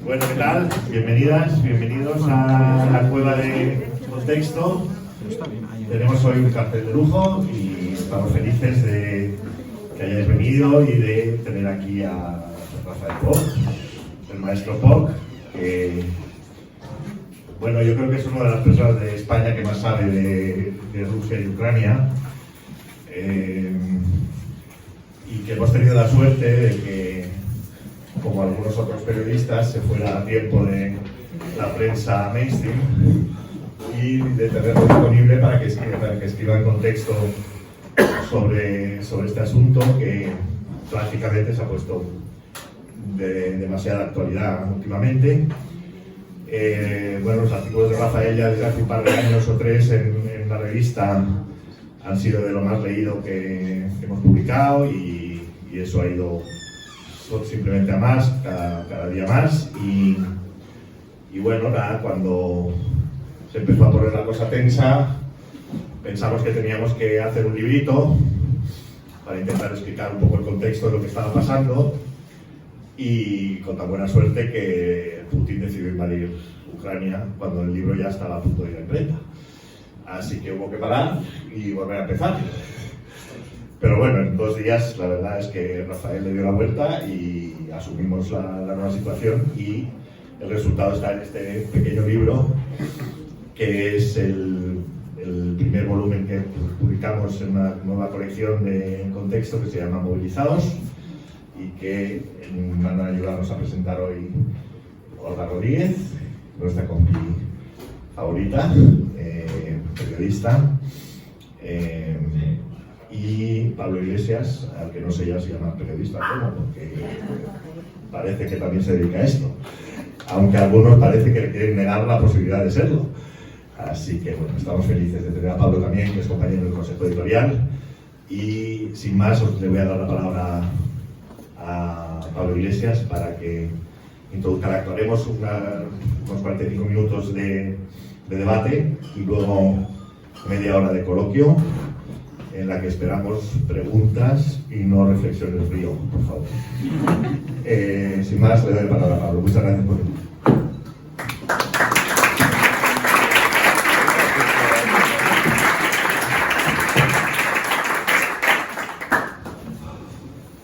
Bueno, ¿qué tal? Bienvenidas, bienvenidos a la cueva de Contexto. Tenemos hoy un cartel de lujo y estamos felices de que hayáis venido y de tener aquí a Rafael Poch, el maestro Poch, que, bueno, yo creo que es una de las personas de España que más sabe de Rusia y Ucrania, y que hemos tenido la suerte de que, como algunos otros periodistas, se fuera a tiempo de la prensa mainstream y de tenerlo disponible para que escriba en contexto sobre este asunto que prácticamente se ha puesto de demasiada actualidad últimamente. Bueno, los artículos de Rafael ya desde hace un par de años o tres en la revista han sido de lo más leído que hemos publicado y eso ha ido simplemente a más, cada día más. Y bueno, nada, cuando se empezó a poner la cosa tensa, pensamos que teníamos que hacer un librito para intentar explicar un poco el contexto de lo que estaba pasando, y con tan buena suerte que Putin decidió invadir Ucrania cuando el libro ya estaba a punto de ir a imprenta. Así que hubo que parar y volver a empezar. Pero bueno, en 2 días la verdad es que Rafael le dio la vuelta y asumimos la nueva situación, y el resultado está en este pequeño libro, que es el primer volumen que publicamos en una nueva colección de contexto que se llama Movilizados, y que van a ayudarnos a presentar hoy Olga Rodríguez, nuestra compi favorita, periodista, y Pablo Iglesias, al que no sé ya si llama periodista o no, porque parece que también se dedica a esto, aunque a algunos parece que le quieren negar la posibilidad de serlo. Así que bueno, estamos felices de tener a Pablo también, que es compañero del Consejo Editorial, y sin más le voy a dar la palabra a Pablo Iglesias para que introduzca la acto. Haremos unos 45 minutos de debate y luego media hora de coloquio, en la que esperamos preguntas y no reflexiones río, por favor. Sin más, le doy la palabra a Pablo. Muchas gracias por venir.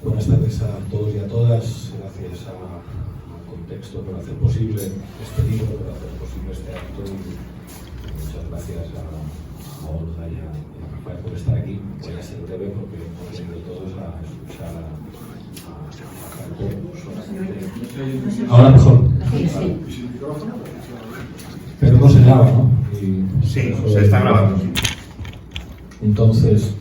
Buenas tardes a todos y a todas. Gracias a Contexto por hacer posible este libro, por hacer posible este acto, y muchas gracias a Olga y a Rafael por estar aquí. Voy a ser breve porque hemos venido todos a escuchar a Rafael. Ahora mejor. Pero no se graba, ¿no? Sí, se está grabando. Entonces,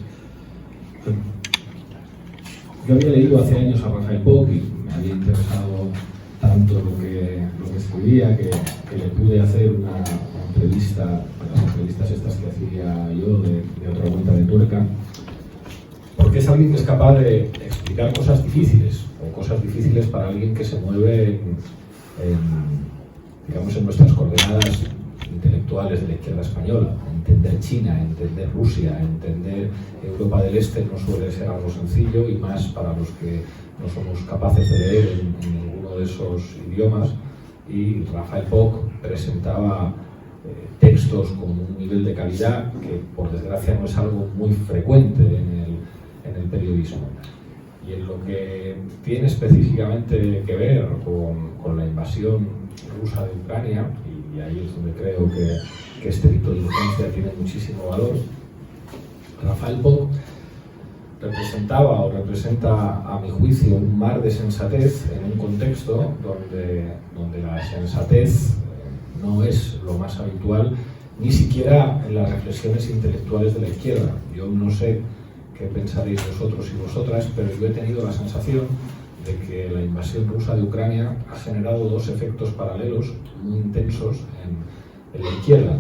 yo había leído hace años a Rafael Poch y me había interesado tanto lo que escribía que le pude hacer una entrevista, las entrevistas estas que hacía yo de otra cuenta de tuerca, porque es alguien que es capaz de explicar cosas difíciles, o cosas difíciles para alguien que se mueve digamos, en nuestras coordenadas intelectuales de la izquierda española. Entender China, entender Rusia, entender Europa del Este no suele ser algo sencillo, y más para los que no somos capaces de leer en ninguno de esos idiomas. Y Rafael Poch presentaba textos con un nivel de calidad que, por desgracia, no es algo muy frecuente en el periodismo. Y en lo que tiene específicamente que ver con la invasión rusa de Ucrania, y ahí es donde creo que este tipo de diligencia tiene muchísimo valor, Rafael Poch representaba o representa, a mi juicio, un mar de sensatez en un contexto donde la sensatez no es lo más habitual, ni siquiera en las reflexiones intelectuales de la izquierda. Yo no sé qué pensaréis vosotros y vosotras, pero yo he tenido la sensación de que la invasión rusa de Ucrania ha generado 2 efectos paralelos muy intensos en la izquierda.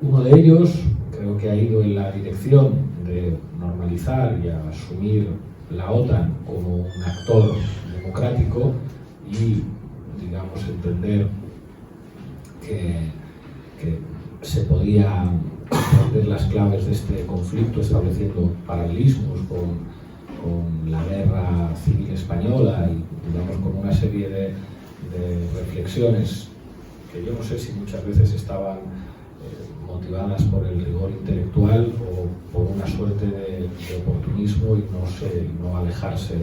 Uno de ellos creo que ha ido en la dirección de normalizar y asumir la OTAN como un actor democrático y, digamos, entender que se podía entender las claves de este conflicto estableciendo paralelismos con la guerra civil española y, digamos, con una serie reflexiones que yo no sé si muchas veces estaban motivadas por el rigor intelectual o por una suerte de oportunismo y no alejarse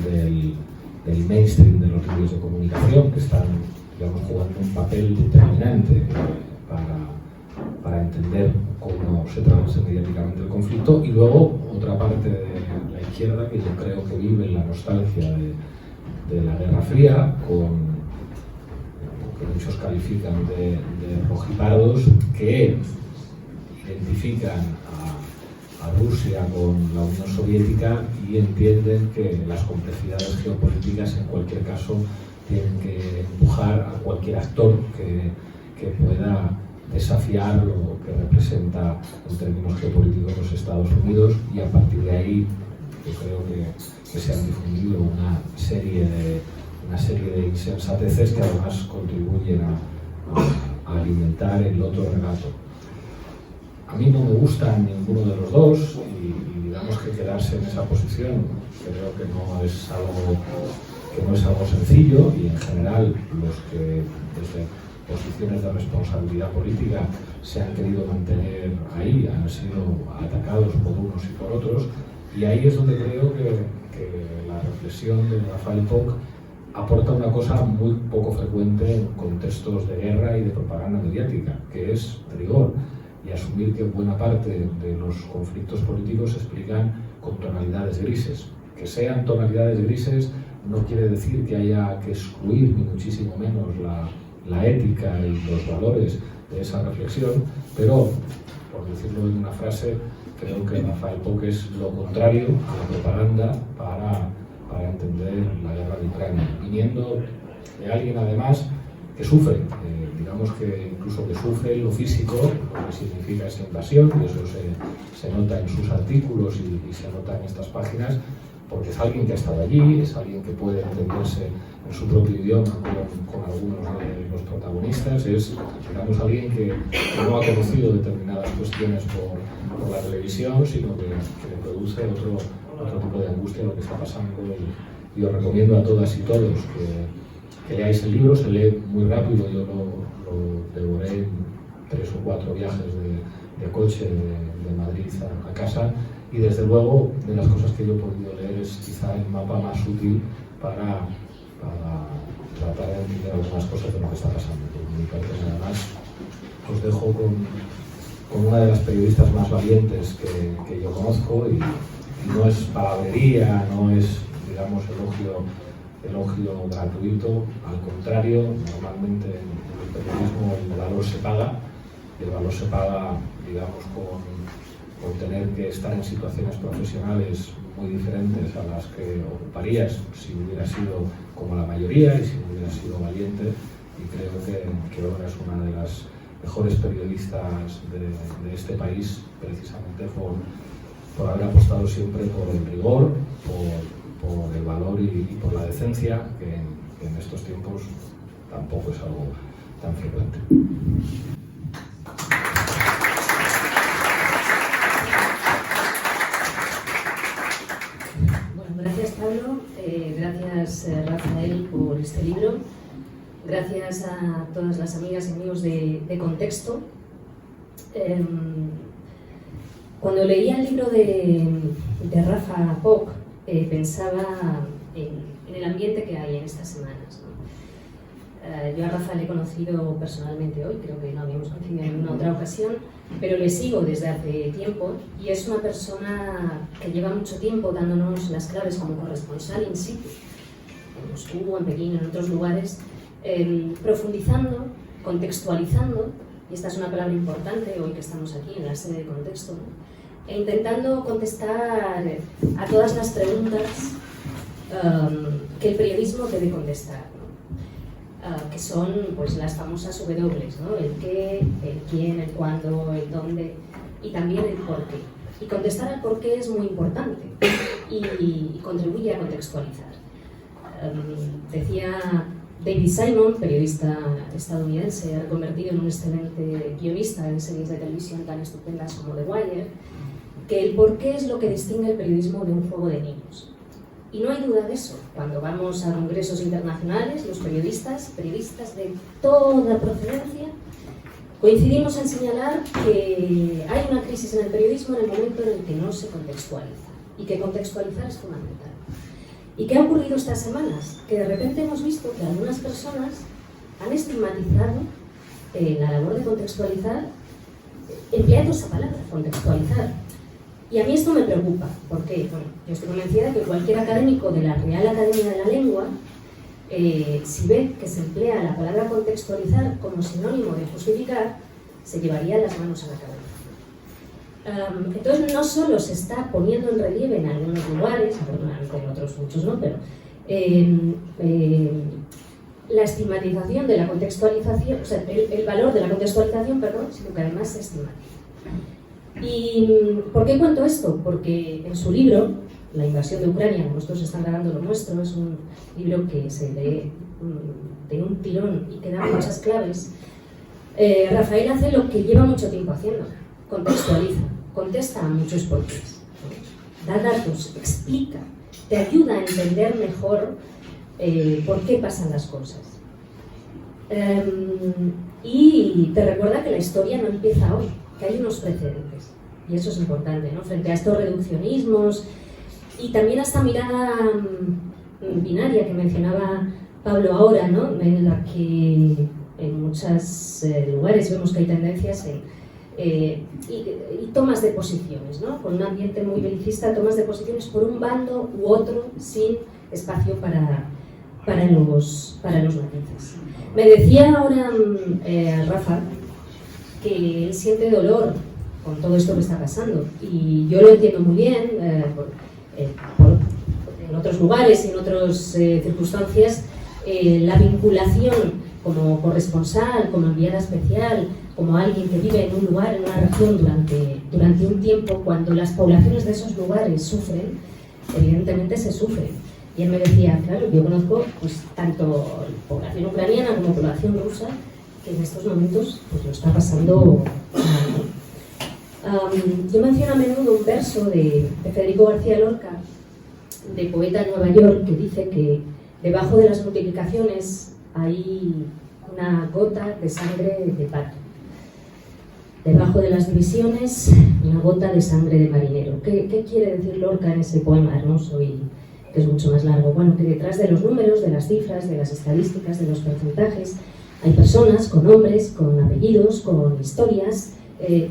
del mainstream de los medios de comunicación, que están, digamos, jugando un papel determinante para entender cómo se traduce mediáticamente el conflicto, y luego otra parte de la izquierda que yo creo que vive en la nostalgia de la Guerra Fría, que muchos califican de rojipardos, que identifican a Rusia con la Unión Soviética y entienden que las complejidades geopolíticas en cualquier caso tienen que empujar a cualquier actor que pueda desafiar lo que representa en términos geopolíticos los Estados Unidos, y a partir de ahí yo creo que se han difundido una serie de insensateces que además contribuyen a alimentar el otro relato. A mí no me gustan ninguno de los dos y digamos que quedarse en esa posición creo que no es algo sencillo, y en general los que desde posiciones de responsabilidad política se han querido mantener ahí han sido atacados por unos y por otros, y ahí es donde creo que la reflexión de Rafael Poch aporta una cosa muy poco frecuente en contextos de guerra y de propaganda mediática, que es rigor, y asumir que buena parte de los conflictos políticos se explican con tonalidades grises. Que sean tonalidades grises no quiere decir que haya que excluir ni muchísimo menos la ética y los valores de esa reflexión, pero, por decirlo en una frase, creo que Rafael Poch es lo contrario a la propaganda para entender la guerra de Ucrania, viniendo de alguien además que sufre, digamos que incluso que sufre en lo físico, lo que significa esa invasión, y eso se nota en sus artículos y se nota en estas páginas, porque es alguien que ha estado allí, es alguien que puede entenderse en su propio idioma con algunos de los protagonistas, es, digamos, alguien que no ha conocido determinadas cuestiones por la televisión, sino que le produce otro tipo de angustia lo que está pasando, y os recomiendo a todas y todos que leáis el libro. Se lee muy rápido, yo lo devoré en 3 o 4 viajes de coche de Madrid a casa, y desde luego de las cosas que yo he podido leer es quizá el mapa más útil para tratar de entender algunas cosas de lo que está pasando. Por mi parte, nada más, os dejo con una de las periodistas más valientes que yo conozco, y no es palabrería, no es, digamos, elogio gratuito, al contrario, normalmente en el periodismo el valor se paga, y el valor se paga, digamos, con tener que estar en situaciones profesionales muy diferentes a las que ocuparías si hubiera sido como la mayoría y si hubiera sido valiente, y creo que ahora es una de las mejores periodistas de este país, precisamente por haber apostado siempre por el rigor, por el valor y por la decencia, que en estos tiempos tampoco es algo tan frecuente. Gracias, Pablo, gracias, Rafael, por este libro, gracias a todas las amigas y amigos de Contexto. Cuando leía el libro de Rafa Poch, pensaba en el ambiente que hay en estas semanas, ¿no? Yo a Rafa le he conocido personalmente hoy, creo que no habíamos conocido en ninguna otra ocasión, pero le sigo desde hace tiempo, y es una persona que lleva mucho tiempo dándonos las claves como corresponsal in situ, en Moscú, en Pekín, en otros lugares, profundizando, contextualizando, y esta es una palabra importante hoy que estamos aquí en la sede de Contexto, ¿no? E intentando contestar a todas las preguntas que el periodismo debe contestar, ¿no? Que son, pues, las famosas W, ¿no? El qué, el quién, el cuándo, el dónde, y también el por qué. Y contestar al por qué es muy importante y contribuye a contextualizar. Decía David Simon, periodista estadounidense, reconvertido en un excelente guionista en series de televisión tan estupendas como The Wire, que el por qué es lo que distingue el periodismo de un juego de niños. Y no hay duda de eso. Cuando vamos a congresos internacionales, los periodistas de toda procedencia, coincidimos en señalar que hay una crisis en el periodismo en el momento en el que no se contextualiza, y que contextualizar es fundamental. ¿Y qué ha ocurrido estas semanas? Que de repente hemos visto que algunas personas han estigmatizado la labor de contextualizar, empleando esa palabra, contextualizar. Y a mí esto me preocupa, porque bueno, yo estoy convencida de que cualquier académico de la Real Academia de la Lengua, si ve que se emplea la palabra contextualizar como sinónimo de justificar, se llevaría las manos a la cabeza. Entonces no solo se está poniendo en relieve en algunos lugares, afortunadamente en otros muchos no, pero la estigmatización de la contextualización, o sea, el valor de la contextualización, perdón, sino que además se estigmatiza. ¿Y por qué cuento esto? Porque en su libro, La invasión de Ucrania, como nosotros están grabando lo nuestro, es un libro que se lee de un tirón y que da muchas claves. Rafael hace lo que lleva mucho tiempo haciendo, contextualiza, contesta a muchos porqués, da datos, explica, te ayuda a entender mejor por qué pasan las cosas. Y te recuerda que la historia no empieza hoy, que hay unos precedentes, y eso es importante, ¿no? Frente a estos reduccionismos y también a esta mirada binaria que mencionaba Pablo ahora, ¿no? En la que en muchos lugares vemos que hay tendencias y tomas de posiciones, ¿no? Con un ambiente muy belicista, tomas de posiciones por un bando u otro sin espacio para los matices. Me decía ahora Rafa que él siente dolor con todo esto que está pasando, y yo lo entiendo muy bien. En otros lugares y en otras circunstancias, la vinculación como corresponsal, como enviada especial, como alguien que vive en un lugar, en una región durante un tiempo, cuando las poblaciones de esos lugares sufren, evidentemente se sufren. Y él me decía, claro, yo conozco pues tanto población ucraniana como población rusa, que en estos momentos pues lo está pasando mal. Yo menciono a menudo un verso de Federico García Lorca, de Poeta en Nueva York, que dice que debajo de las multiplicaciones hay una gota de sangre de pato. Debajo de las divisiones, una gota de sangre de marinero. ¿Qué quiere decir Lorca en ese poema hermoso y que es mucho más largo? Bueno, que detrás de los números, de las cifras, de las estadísticas, de los porcentajes, hay personas con nombres, con apellidos, con historias,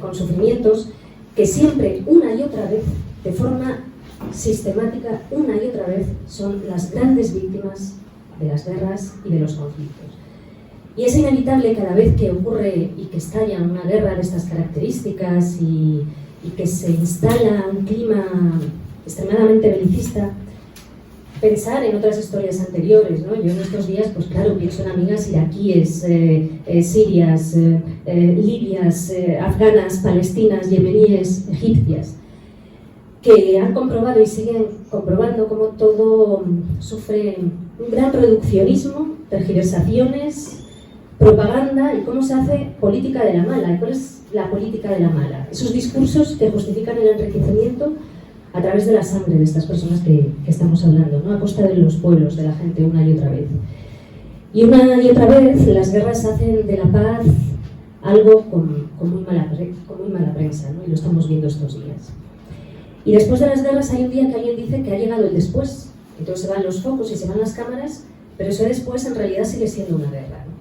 con sufrimientos, que siempre, una y otra vez, de forma sistemática, una y otra vez, son las grandes víctimas de las guerras y de los conflictos. Y es inevitable cada vez que ocurre y que estalla una guerra de estas características y que se instala un clima extremadamente belicista, pensar en otras historias anteriores, ¿no? Yo en estos días, pues claro, pienso en amigas iraquíes, sirias, libias, afganas, palestinas, yemeníes, egipcias, que han comprobado y siguen comprobando cómo todo sufre un gran reduccionismo, tergiversaciones, propaganda, y cómo se hace política de la mala. ¿Y cuál es la política de la mala? Esos discursos que justifican el enriquecimiento a través de la sangre de estas personas que estamos hablando, ¿no? A costa de los pueblos, de la gente, una y otra vez. Y una y otra vez las guerras hacen de la paz algo con muy mala prensa, ¿no? Y lo estamos viendo estos días. Y después de las guerras hay un día que alguien dice que ha llegado el después. Entonces se van los focos y se van las cámaras, pero ese después en realidad sigue siendo una guerra, ¿no?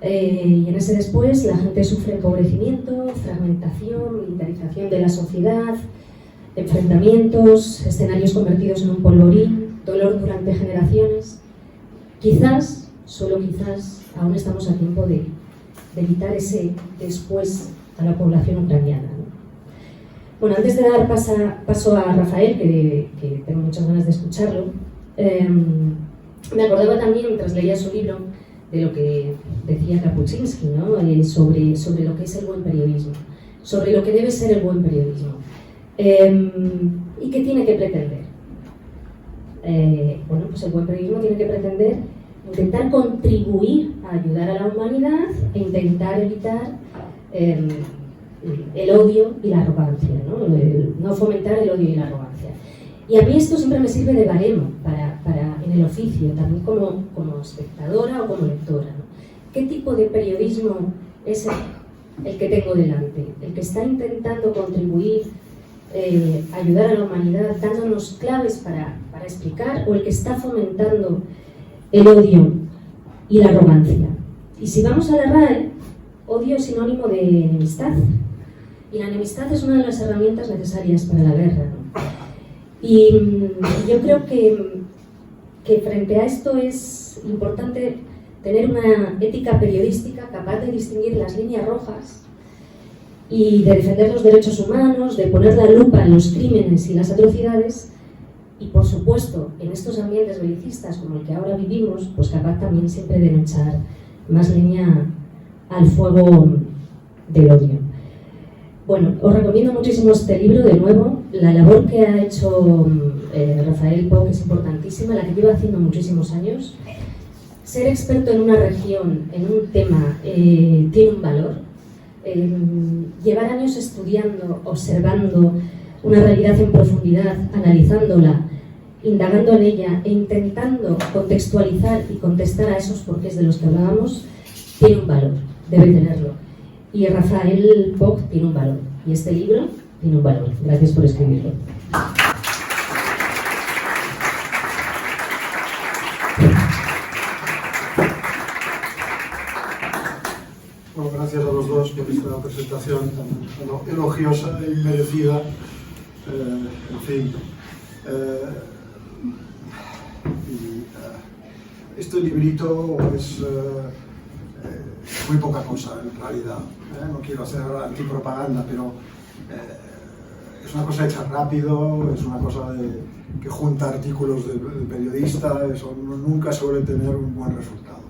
Y en ese después la gente sufre empobrecimiento, fragmentación, militarización de la sociedad, enfrentamientos, escenarios convertidos en un polvorín, dolor durante generaciones. Quizás, solo quizás, aún estamos a tiempo de evitar ese después a la población ucraniana, ¿no? Bueno, antes de dar paso a Rafael, que tengo muchas ganas de escucharlo, me acordaba también, mientras leía su libro, de lo que decía Kapuscinski, ¿no? Sobre lo que es el buen periodismo, sobre lo que debe ser el buen periodismo. ¿Y qué tiene que pretender? Bueno, pues el buen periodismo tiene que pretender intentar contribuir a ayudar a la humanidad e intentar evitar el odio y la arrogancia, ¿no? No fomentar el odio y la arrogancia. Y a mí esto siempre me sirve de baremo en el oficio, también como espectadora o como lectora, ¿no? ¿Qué tipo de periodismo es el que tengo delante? El que está intentando contribuir, ayudar a la humanidad, dándonos claves para explicar, o el que está fomentando el odio y la arrogancia. Y si vamos a la RAE, odio es sinónimo de enemistad, y la enemistad es una de las herramientas necesarias para la guerra, ¿no? Y yo creo que frente a esto es importante tener una ética periodística capaz de distinguir las líneas rojas y de defender los derechos humanos, de poner la lupa en los crímenes y las atrocidades, y por supuesto, en estos ambientes belicistas como el que ahora vivimos, pues capaz también siempre de echar más leña al fuego del odio. Bueno, os recomiendo muchísimo este libro, de nuevo. La labor que ha hecho Rafael Poch es importantísima, la que lleva haciendo muchísimos años. Ser experto en una región, en un tema, tiene un valor. Llevar años estudiando, observando una realidad en profundidad, analizándola, indagando en ella e intentando contextualizar y contestar a esos porqués de los que hablábamos, tiene un valor, debe tenerlo. Y Rafael Poch tiene un valor, y este libro tiene un valor. Gracias por escribirlo. Bueno, gracias a los dos por esta presentación tan elogiosa e merecida. En fin, este librito es muy poca cosa en realidad. No quiero hacer antipropaganda, pero es una cosa hecha rápido, es una cosa que junta artículos de periodista, eso nunca suele tener un buen resultado.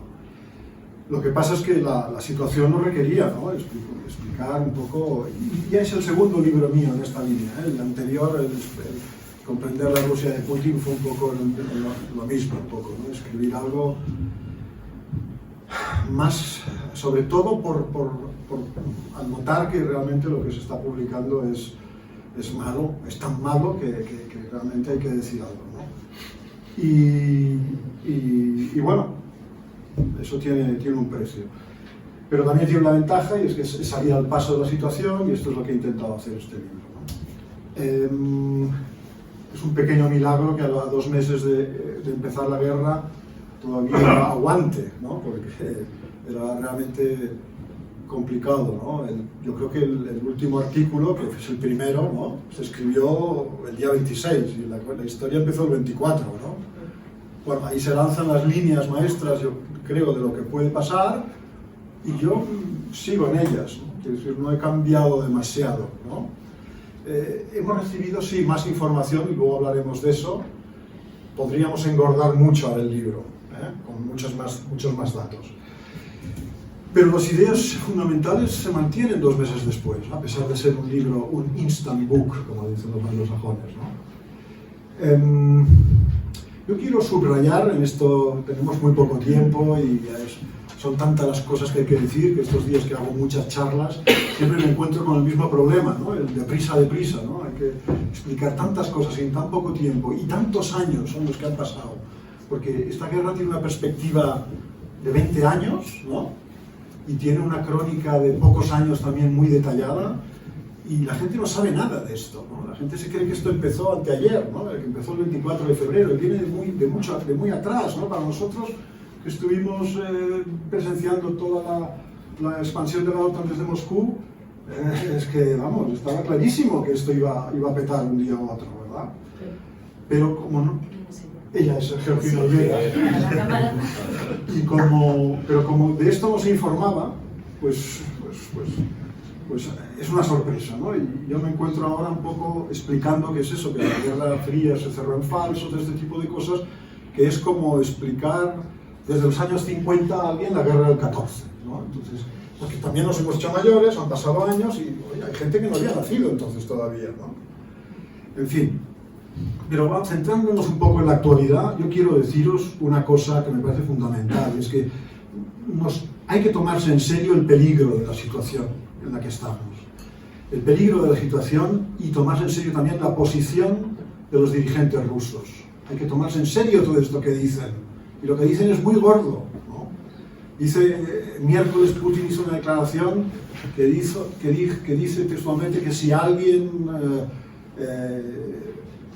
Lo que pasa es que la situación lo requería, ¿no? Explicar un poco, y ya es el segundo libro mío en esta línea, ¿eh? El anterior, el comprender la Rusia de Putin, fue un poco lo mismo, un poco, ¿no? Escribir algo más, sobre todo al notar que realmente lo que se está publicando es malo, es tan malo que realmente hay que decir algo, ¿no? Y bueno, eso tiene un precio. Pero también tiene una ventaja, y es que es salir al paso de la situación, y esto es lo que he intentado hacer este libro, ¿no? Es un pequeño milagro que a 2 meses de empezar la guerra todavía aguante, ¿no? Porque era realmente complicado, ¿no? Yo creo que el último artículo, que es el primero, ¿no? Se escribió el día 26 y la historia empezó el 24, ¿no? Bueno, ahí se lanzan las líneas maestras, yo creo, de lo que puede pasar, y yo sigo en ellas, ¿no? Es decir, no he cambiado demasiado, ¿no? Hemos recibido, sí, más información, y luego hablaremos de eso. Podríamos engordar mucho el libro, con muchos más datos. Pero las ideas fundamentales se mantienen 2 meses después, ¿no? A pesar de ser un libro, un instant book, como dicen los anglosajones, ¿no? Yo quiero subrayar, en esto tenemos muy poco tiempo y son tantas las cosas que hay que decir, que estos días que hago muchas charlas, siempre me encuentro con el mismo problema, ¿no? El deprisa, ¿no? Hay que explicar tantas cosas en tan poco tiempo, y tantos años son los que han pasado, porque esta guerra tiene una perspectiva de 20 años, ¿no? Y tiene una crónica de pocos años también muy detallada, y la gente no sabe nada de esto, ¿no? La gente se cree que esto empezó anteayer, ¿no? Que empezó el 24 de febrero, y viene de muy atrás, ¿no? Para nosotros, que estuvimos presenciando toda la expansión de la OTAN desde Moscú, es que, vamos, estaba clarísimo que esto iba a petar un día u otro, ¿verdad? Pero como no... Ella es Georgina Olvera. Pero como de esto no se informaba, pues es una sorpresa, ¿no? Y yo me encuentro ahora un poco explicando qué es eso, que la Guerra Fría se cerró en falso, de este tipo de cosas, que es como explicar desde los años 50 a alguien la Guerra del 14, ¿no? Entonces, porque también nos hemos hecho mayores, han pasado años, y oye, hay gente que no había nacido entonces todavía, ¿no? En fin. Pero centrándonos un poco en la actualidad, yo quiero deciros una cosa que me parece fundamental, es que hay que tomarse en serio el peligro de la situación en la que estamos. El peligro de la situación, y tomarse en serio también la posición de los dirigentes rusos. Hay que tomarse en serio todo esto que dicen. Y lo que dicen es muy gordo, ¿no? Miércoles Putin hizo una declaración que dice textualmente que si a alguien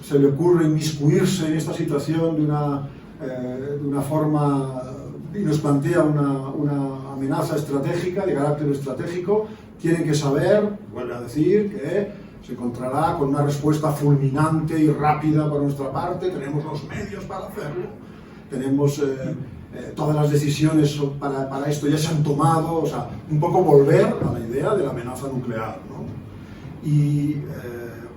se le ocurre inmiscuirse en esta situación de una forma y nos plantea una amenaza estratégica, de carácter estratégico, tienen que saber, vuelve a decir, que se encontrará con una respuesta fulminante y rápida por nuestra parte, tenemos los medios para hacerlo, tenemos todas las decisiones para esto ya se han tomado, o sea, un poco volver a la idea de la amenaza nuclear, ¿no? Y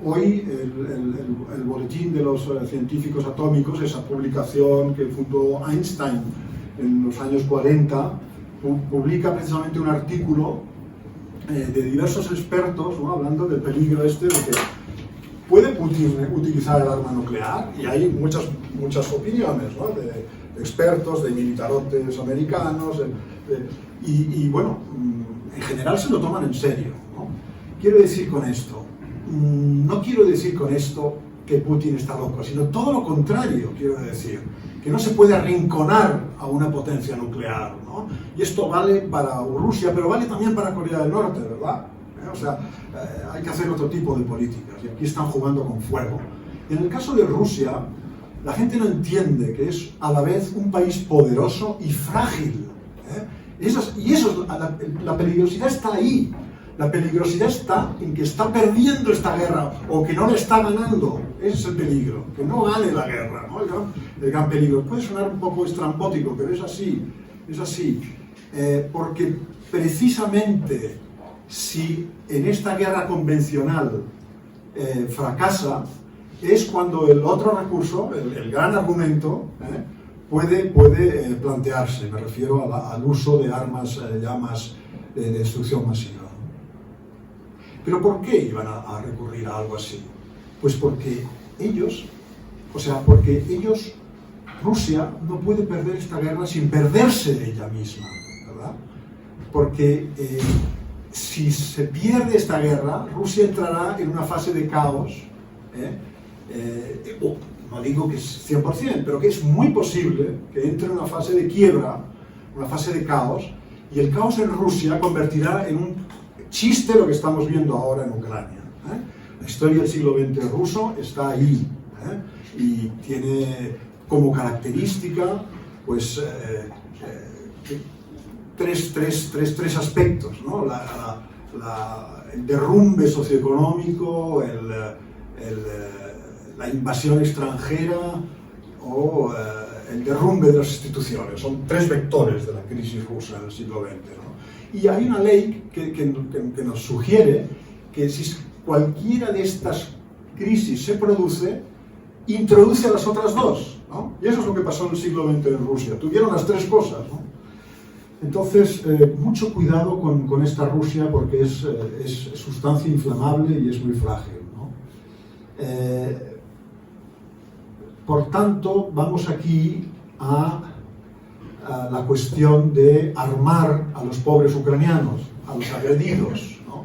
hoy el boletín de los científicos atómicos, esa publicación que fundó Einstein en los años 40, publica precisamente un artículo de diversos expertos, ¿no? Hablando del peligro de que puede Putin utilizar el arma nuclear, y hay muchas opiniones, ¿no? de expertos, de militarotes americanos, y bueno, en general se lo toman en serio, ¿no? Quiero decir con esto, no quiero decir con esto que Putin está loco, sino todo lo contrario, quiero decir, que no se puede arrinconar a una potencia nuclear, ¿no? Y esto vale para Rusia, pero vale también para Corea del Norte, ¿verdad? O sea, hay que hacer otro tipo de políticas, y aquí están jugando con fuego. En el caso de Rusia, la gente no entiende que es a la vez un país poderoso y frágil, la peligrosidad está ahí. La peligrosidad está en que está perdiendo esta guerra o que no la está ganando. Ese es el peligro, que no gane la guerra, ¿no? El gran peligro. Puede sonar un poco estrambótico, pero es así. Es así. Porque precisamente si en esta guerra convencional fracasa, es cuando el otro recurso, el gran argumento, puede plantearse. Me refiero al uso de armas ya más de destrucción masiva. ¿Pero por qué iban a recurrir a algo así? Pues porque Rusia no puede perder esta guerra sin perderse ella misma, ¿verdad? Porque si se pierde esta guerra, Rusia entrará en una fase de caos, no digo que es 100%, pero que es muy posible que entre en una fase de quiebra, una fase de caos, y el caos en Rusia convertirá en un chiste lo que estamos viendo ahora en Ucrania. La historia del siglo XX ruso está ahí, y tiene como característica pues tres aspectos, ¿no? El derrumbe socioeconómico, la invasión extranjera o el derrumbe de las instituciones. Son tres vectores de la crisis rusa en el siglo XX, ¿no? Y hay una ley que nos sugiere que si cualquiera de estas crisis se produce, introduce a las otras dos, ¿no? Y eso es lo que pasó en el siglo XX en Rusia. Tuvieron las tres cosas, ¿no? Entonces, mucho cuidado con esta Rusia, porque es sustancia inflamable y es muy frágil, ¿no? Por tanto, vamos aquí a la cuestión de armar a los pobres ucranianos, a los agredidos, ¿no?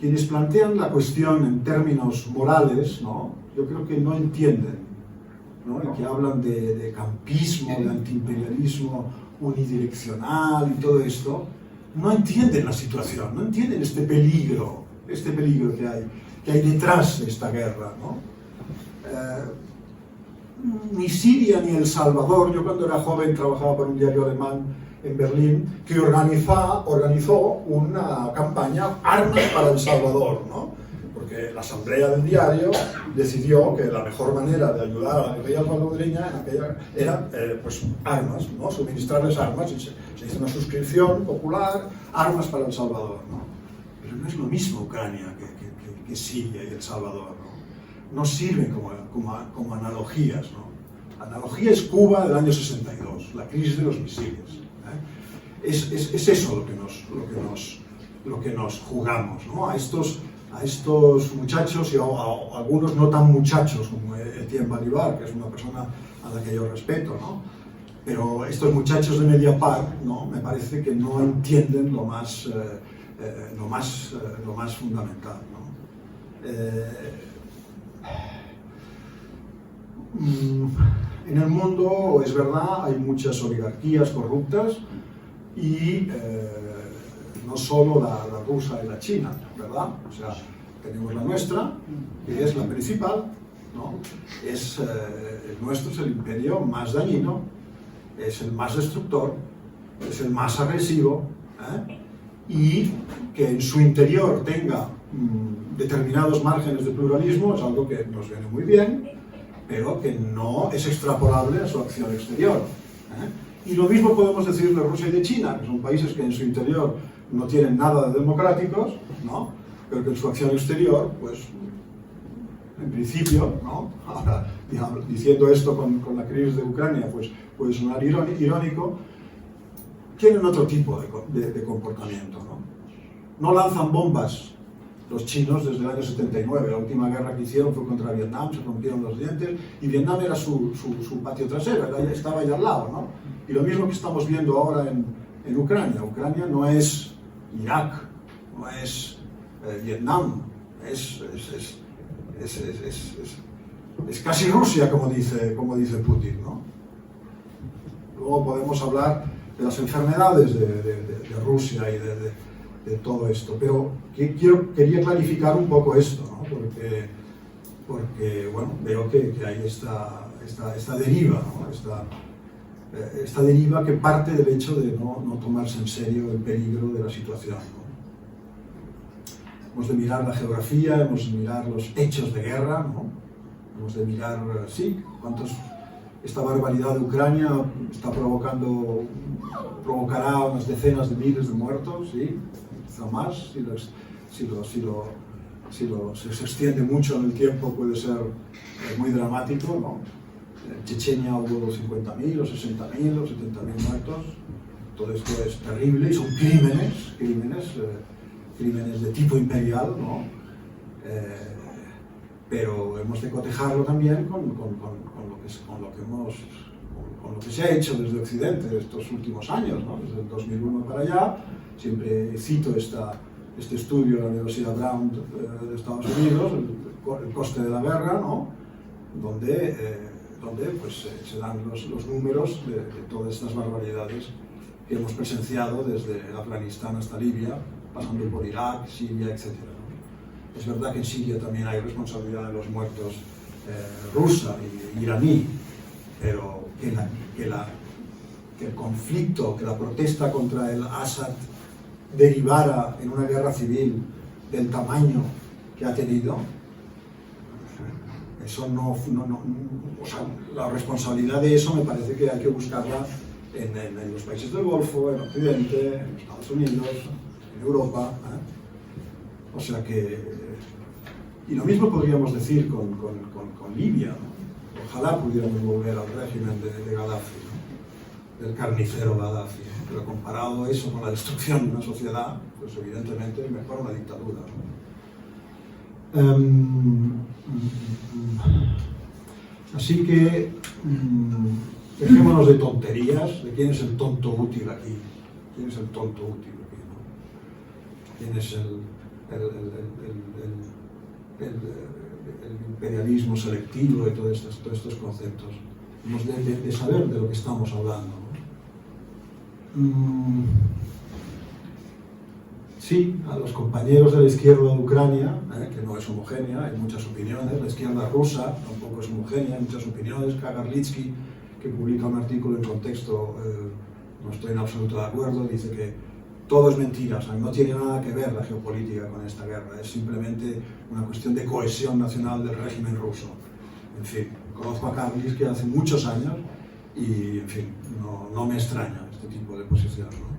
Quienes plantean la cuestión en términos morales, ¿no? Yo creo que no entienden, ¿no? Y que hablan de campismo, de antiimperialismo unidireccional y todo esto, no entienden la situación, no entienden este peligro que hay detrás de esta guerra, ¿no? Ni Siria ni El Salvador. Yo cuando era joven trabajaba para un diario alemán en Berlín que organizó una campaña Armas para El Salvador, ¿no? Porque la asamblea del diario decidió que la mejor manera de ayudar a la guerrilla salvadoreña era pues armas, ¿no? Suministrarles armas, y se hizo una suscripción popular, Armas para El Salvador, ¿no? Pero no es lo mismo Ucrania que Siria y El Salvador, ¿no? No sirven como analogías, ¿no? Analogía es Cuba del año 62, la crisis de los misiles, ¿eh? Es eso lo que nos jugamos, ¿no? A estos muchachos, y a algunos no tan muchachos como Etienne Balibar, que es una persona a la que yo respeto, ¿no? Pero estos muchachos de Mediapart, ¿no? Me parece que no entienden lo más fundamental, ¿no? En el mundo, es verdad, hay muchas oligarquías corruptas y no solo la rusa y la china, ¿verdad? O sea, tenemos la nuestra, que es la principal, ¿no? El nuestro es el imperio más dañino, es el más destructor, es el más agresivo, y que en su interior tenga determinados márgenes de pluralismo es algo que nos viene muy bien, pero que no es extrapolable a su acción exterior. Y lo mismo podemos decir de Rusia y de China, que son países que en su interior no tienen nada de democráticos, ¿no? Pero que en su acción exterior, pues, en principio, ¿no? Ahora, diciendo esto con la crisis de Ucrania, pues puede sonar irónico, tienen otro tipo de comportamiento, ¿no? No lanzan bombas los chinos desde el año 79, la última guerra que hicieron fue contra Vietnam, se rompieron los dientes, y Vietnam era su patio trasero, estaba ahí al lado, ¿no? Y lo mismo que estamos viendo ahora en Ucrania. Ucrania no es Irak, no es Vietnam, es casi Rusia, como dice Putin, ¿no? Luego podemos hablar de las enfermedades de Rusia y de todo esto, pero quería clarificar un poco esto, ¿no? Porque bueno, veo que hay esta deriva, ¿no? Esta deriva que parte del hecho de no tomarse en serio el peligro de la situación, ¿no? Hemos de mirar la geografía, hemos de mirar los hechos de guerra, ¿no? Hemos de mirar, sí, esta barbaridad de Ucrania provocará unas decenas de miles de muertos, sí, quizá más, si se extiende mucho en el tiempo puede ser muy dramático, ¿no? En Chechenia hubo 50.000 o 60.000 o 70.000 muertos. Todo esto es terrible y son crímenes de tipo imperial, ¿no? Pero hemos de cotejarlo también con lo que se ha hecho desde Occidente estos últimos años, ¿no? Desde el 2001 para allá. Siempre cito este estudio de la Universidad Brown de Estados Unidos, el coste de la guerra, ¿no? donde pues, se dan los números de todas estas barbaridades que hemos presenciado desde Afganistán hasta Libia, pasando por Irak, Siria, etc. Es verdad que en Siria también hay responsabilidad de los muertos rusa y iraní, pero que el conflicto, que la protesta contra el Assad derivara en una guerra civil del tamaño que ha tenido, eso o sea, la responsabilidad de eso me parece que hay que buscarla en los países del Golfo, en Occidente, en Estados Unidos, en Europa, O sea que... Y lo mismo podríamos decir con Libia, ¿no? Ojalá pudiéramos volver al régimen de Gaddafi, ¿no? Del carnicero Gaddafi, ¿no? Pero comparado eso con la destrucción de una sociedad, pues evidentemente es mejor una dictadura, ¿no? Así que dejémonos de tonterías, de quién es el tonto útil aquí, quién es el tonto útil aquí, ¿no? Quién es el imperialismo selectivo de todos estos conceptos. Hemos de saber de lo que estamos hablando, ¿no? Sí, a los compañeros de la izquierda de Ucrania, que no es homogénea, hay muchas opiniones, la izquierda rusa tampoco es homogénea, hay muchas opiniones. Kagarlitsky, que publica un artículo en Contexto, no estoy en absoluto de acuerdo, dice que todo es mentira, o sea, no tiene nada que ver la geopolítica con esta guerra, es simplemente una cuestión de cohesión nacional del régimen ruso. En fin, conozco a Kagarlitsky hace muchos años y, en fin, no me extraña este tipo de posición, ¿no?